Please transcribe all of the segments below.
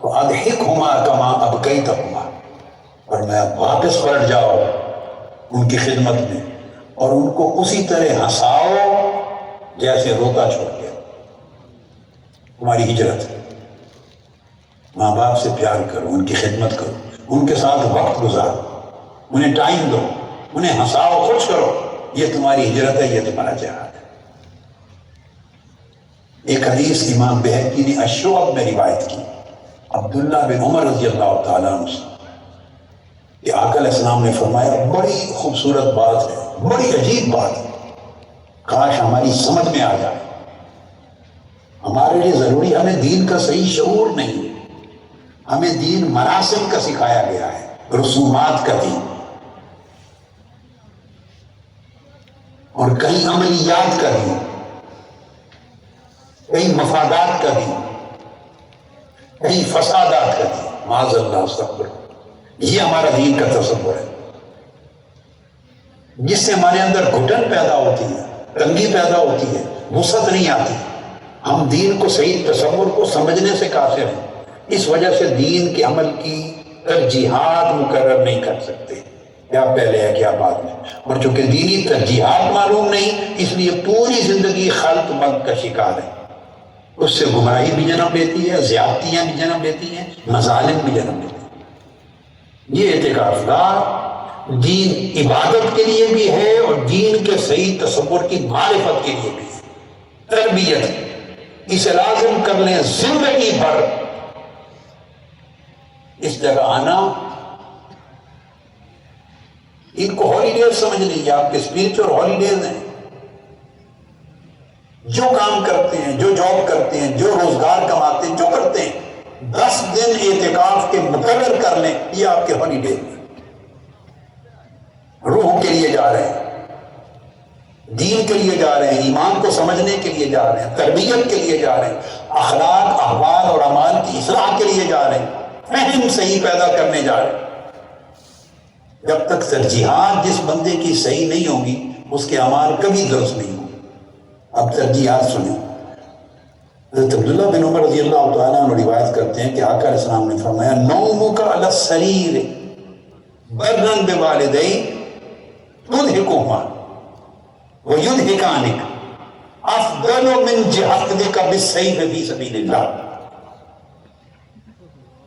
وَأَضْحِكْهُمَا كَمَا أَبْكَيْتَهُمَا، اور میں واپس پلٹ جاؤ ان کی خدمت میں اور ان کو اسی طرح ہنساؤ جیسے روتا چھوڑ گیا۔ تمہاری ہجرت ہے، ماں باپ سے پیار کرو، ان کی خدمت کرو، ان کے ساتھ وقت گزارو، انہیں ٹائم دو، انہیں ہنساؤ، خوش کرو، یہ تمہاری ہجرت ہے، یہ تمہارا جہاد ہے۔ ایک حدیث امام بہقی نے الشعب میں روایت کی عبداللہ بن عمر رضی اللہ تعالیٰ عنہ سے کہ آقا علیہ السلام نے فرمایا، بڑی خوبصورت بات ہے، بڑی عجیب بات ہے، کاش ہماری سمجھ میں آ جائے۔ ہمارے لیے ضروری، ہمیں دین کا صحیح شعور نہیں ہے، ہمیں دین مناسب کا سکھایا گیا ہے، رسومات کا دین، اور کہیں عملیات کا دین، کہیں مفادات کا دین، کہیں فسادات کا دین، معاذ اللہ استغفر۔ یہ ہمارا دین کا تصور ہے، جس سے ہمارے اندر گھٹن پیدا ہوتی ہے، تنگی پیدا ہوتی ہے، وسعت نہیں آتی۔ ہم دین کو صحیح تصور کو سمجھنے سے قاصر ہیں، اس وجہ سے دین کے عمل کی ترجیحات مقرر نہیں کر سکتے، کیا پہلے ہے کیا بعد میں، اور چونکہ دینی ترجیحات معلوم نہیں، اس لیے پوری زندگی خلط ملط کا شکار ہے۔ اس سے گمراہی بھی جنم لیتی ہے، زیادتیاں بھی جنم لیتی ہیں، مظالم بھی جنم لیتی ہیں۔ یہ اعتکاف گاہ دین عبادت کے لیے بھی ہے اور دین کے صحیح تصور کی معرفت کے لیے بھی ہے، تربیت۔ اسے لازم کر لیں زندگی بھر، اس جگہ آنا۔ ان کو ہالیڈیز سمجھ لیجیے، آپ کے اسپرچل ہالیڈیز ہیں۔ جو کام کرتے ہیں، جو جاب کرتے ہیں، جو روزگار کماتے ہیں، جو کرتے ہیں، 10 دن اعتکاف کے مقرر کر لیں، یہ آپ کے ہالیڈیز ہیں۔ روح کے لیے جا رہے ہیں، دین کے لیے جا رہے ہیں، ایمان کو سمجھنے کے لیے جا رہے ہیں، تربیت کے لیے جا رہے ہیں، اخلاق، احوال اور اعمال کی اصلاح کے لیے جا رہے ہیں، فہم صحیح پیدا کرنے جا رہے ہیں۔ جب تک ترجیحات جس بندے کی صحیح نہیں ہوں گی، اس کے اعمال کبھی درست نہیں ہوں گے۔ اب ترجیحات سنیں۔ حضرت عبداللہ بن عمر رضی اللہ تعالیٰ عنہ روایت کرتے ہیں کہ آقا علیہ السلام نے فرمایا، نومک علی السریر برًا بوالدیک تضحکہما ویضحکانک افضل من جہادک بالسیف فی سبیل اللہ۔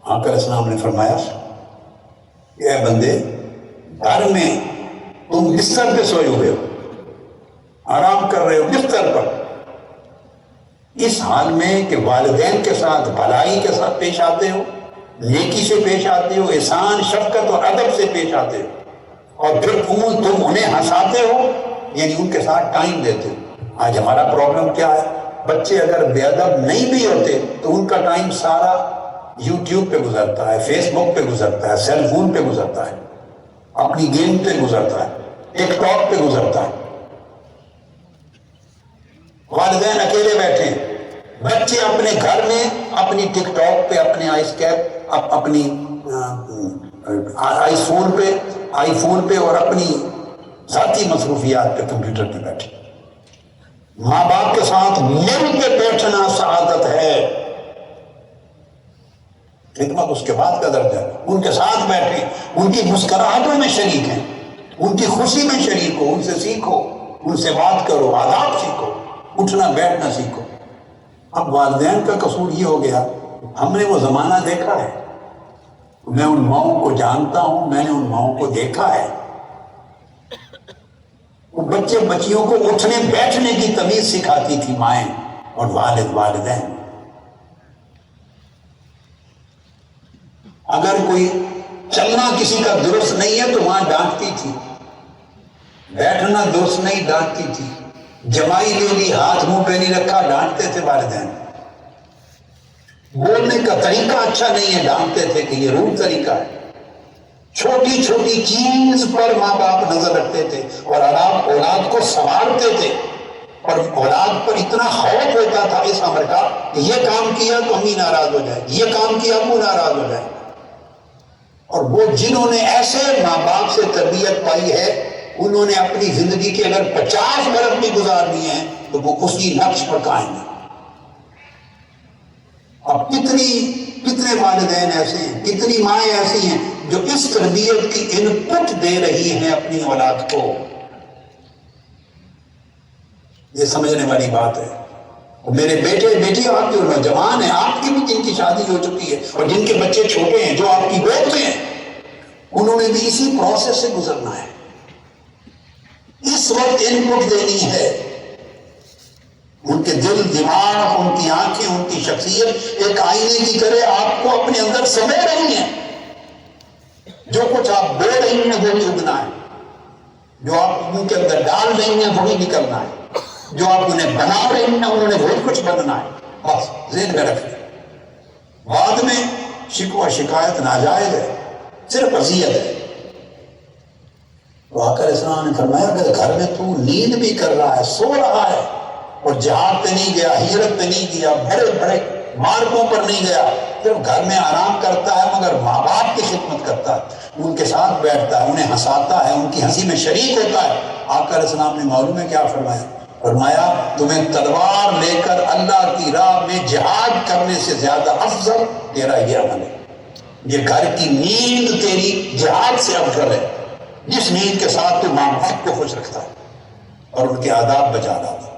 آقا علیہ السلام نے فرمایا کہ اے بندے، گھر میں تم بستر پہ سوئے ہوئے ہو، آرام کر رہے ہو بستر پر، اس حال میں کہ والدین کے ساتھ بھلائی کے ساتھ پیش آتے ہو، نیکی سے پیش آتے ہو، احسان، شفقت اور ادب سے پیش آتے ہو، اور پھر تم انہیں ہنساتے ہو، یعنی ان کے ساتھ ٹائم دیتے ہو۔ آج ہمارا پرابلم کیا ہے؟ بچے اگر بے ادب نہیں بھی ہوتے تو ان کا ٹائم سارا یوٹیوب پہ گزرتا ہے، فیس بک پہ گزرتا ہے، سیل فون پہ گزرتا ہے، اپنی گیم پہ گزرتا ہے، ٹک ٹاک پہ گزرتا ہے۔ والدین اکیلے بیٹھے ہیں، بچے اپنے گھر میں اپنی ٹک ٹاک پہ، اپنے اپنی آئی فون پہ اور اپنی ذاتی مصروفیات پہ، کمپیوٹر پہ بیٹھے۔ ماں باپ کے ساتھ مل کے بیٹھنا سعادت ہے، خدمت اس کے بعد کا درجہ ہے۔ ان کے ساتھ بیٹھیں، ان کی مسکراہٹوں میں شریک ہیں، ان کی خوشی میں شریک ہو، ان سے سیکھو، ان سے بات کرو، آداب سیکھو، اٹھنا بیٹھنا سیکھو۔ اب والدین کا قصور یہ ہو گیا، ہم نے وہ زمانہ دیکھا ہے، میں ان ماؤں کو جانتا ہوں، میں نے ان ماؤں کو دیکھا ہے، وہ بچے بچیوں کو اٹھنے بیٹھنے کی تمیز سکھاتی تھی مائیں اور والدین۔ اگر کوئی چلنا کسی کا درست نہیں ہے تو وہاں ڈانٹتی تھی، بیٹھنا درست نہیں ڈانٹتی تھی، جمائی لے لی، ہاتھ منہ پہ نہیں رکھا، ڈانٹتے تھے والدین۔ بولنے کا طریقہ اچھا نہیں ہے، ڈانٹتے تھے کہ یہ روڈ طریقہ ہے۔ چھوٹی چھوٹی چیز پر ماں باپ نظر رکھتے تھے اور اولاد کو سنوارتے تھے، اور اولاد پر اتنا خوف ہوتا تھا اس امر کا کہ یہ کام کیا تو امی ناراض ہو جائے، یہ کام کیا ابو ناراض ہو جائے۔ اور وہ جنہوں نے ایسے ماں باپ سے تربیت پائی ہے، انہوں نے اپنی زندگی کے اگر 50 برس بھی گزار دیے ہیں تو وہ اسی نقش پر قائم ہیں۔ اب کتنی کتنے والدین ایسے ہیں، کتنی مائیں ایسی ہیں جو اس تربیت کی ان پٹ دے رہی ہیں اپنی اولاد کو. یہ سمجھنے والی بات ہے. اور میرے بیٹے بیٹی آپ کے نوجوان ہیں، آپ کی بھی جن کی شادی ہو چکی ہے اور جن کے بچے چھوٹے ہیں جو آپ کی گود میں ہیں، انہوں نے بھی اسی پروسیس سے گزرنا ہے. اس وقت ان پٹ دینی ہے. ان کے دل، دماغ، ان کی آنکھیں، ان کی شخصیت ایک آئینے کی طرح آپ کو اپنے اندر سمے رہی ہیں. جو کچھ آپ بو رہی ہیں وہی اگنا ہے، جو آپ ان کے اندر ڈال رہی ہیں وہی نکلنا ہے، جو آپ انہیں بنا رہی ہیں انہوں نے وہی کچھ بننا ہے. بس ذہن میں رکھیں. بعد میں شکوہ شکایت ناجائز ہے، صرف اذیت ہے. تو آقا علیہ السلام نے فرمایا کہ گھر میں تو نیند بھی کر رہا ہے، سو رہا ہے، اور جہاد پہ نہیں گیا، ہجرت پہ نہیں گیا، بڑے بڑے مارکوں پر نہیں گیا، صرف گھر میں آرام کرتا ہے، مگر ماں باپ کی خدمت کرتا ہے، ان کے ساتھ بیٹھتا ہے، انہیں ہنساتا ہے، ان کی ہنسی میں شریک ہوتا ہے. آقا علیہ السلام نے معلوم ہے کیا فرمایا؟ فرمایا تمہیں تلوار لے کر اللہ کی راہ میں جہاد کرنے سے زیادہ افضل تیرا یہ عمل ہے. یہ گھر کی نیند تیری جہاد سے افضل ہے، جس نیند کے ساتھ تو ماں باپ کو خوش رکھتا ہے اور ان کے آداب بچا لاتا ہے.